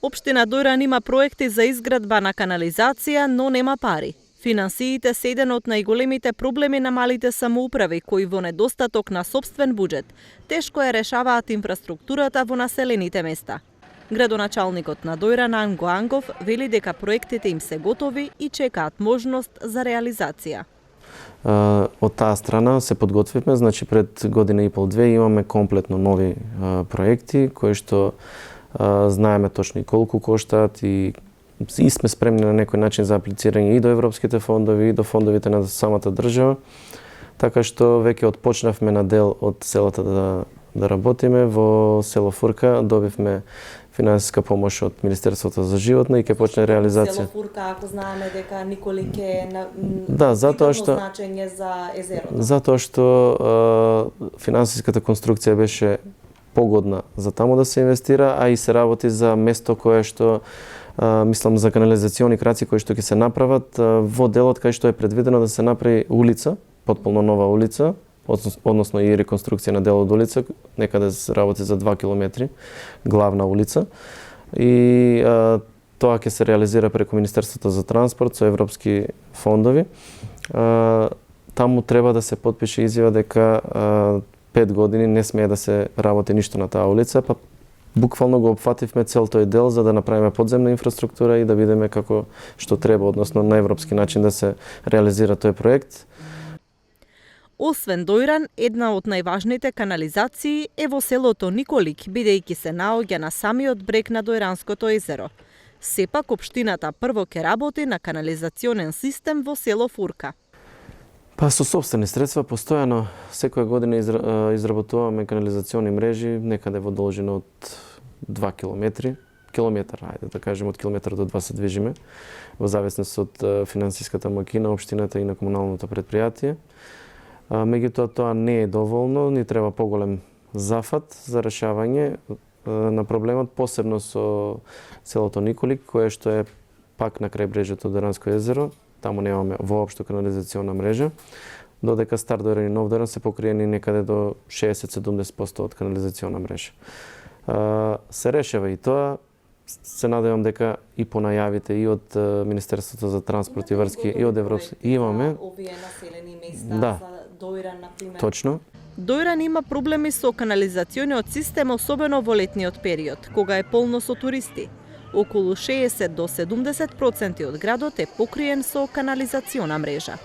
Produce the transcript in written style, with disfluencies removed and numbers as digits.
Општина Дојран има проекти за изградба на канализација, но нема пари. Финансиите се еден од најголемите проблеми на малите самоуправи, кои во недостаток на сопствен буџет тешко ја решаваат инфраструктурата во населените места. Градоначалникот на Дојран Анго Ангов вели дека проектите им се готови и чекаат можност за реализација. Од таа страна се подготвивме, значи пред година и пол-две имаме комплетно нови проекти кои што знаеме точно и колку коштаат и сме спремни на некој начин за аплицирање и до европските фондови и до фондовите на самата држава. Така што веќе отпочнавме на дел од селата да работиме. Во село Фурка добивме финансиска помош од Министерството за животно и ќе почне реализација. Село Фурка, ако знаеме дека Николик е на затоа што значење за езерото. Затоа што финансиската конструкција беше погодна за таму да се инвестира, а и се работи за место кое што мислам за канализациони краци кои што ќе се направат во делот кај што е предвидено да се направи улица, потполно нова улица, односно и реконструкција на дел од улица, некаде се работи за 2 километри, главна улица. И тоа ќе се реализира преку Министерството за транспорт со европски фондови. Таму треба да се потпише изјава дека 5 години не смее да се работи ништо на таа улица, па буквално го опфативме цел тој дел за да направиме подземна инфраструктура и да видиме како што треба, односно на европски начин да се реализира тој проект. Освен Дојран, една од најважните канализации е во селото Николик, бидејќи се наоѓа на самиот брег на Дојранското езеро. Сепак општината прво ќе работи на канализационен систем во село Фурка. Па со сопствени средства постојано секоја година изработуваме канализациони мрежи некаде во должина од 2 километар, ајде да кажеме од километар до 2 се движиме, во зависност од финансиската моќина на општината и на комуналното претпријатие. Меѓутоа тоа не е доволно, ни треба поголем зафат за решавање на проблемот, посебно со селото Николик, кое што е пак на крај брежето Дојранско езеро. Таму немаме воопшто канализациона мрежа, додека Стар Дојран и Нов Дојран се покриени некаде до 60-70% од канализациона мрежа. Се решава и тоа. Се надевам дека и по најавите и од Министерството за транспорт и врски и од европски имаме овие населени места за Дојран на пример. Точно. Дојран има проблеми со канализациониот систем, особено во летниот период, кога е полно со туристи. Околу 60 до 70% од градот е покриен со канализациона мрежа.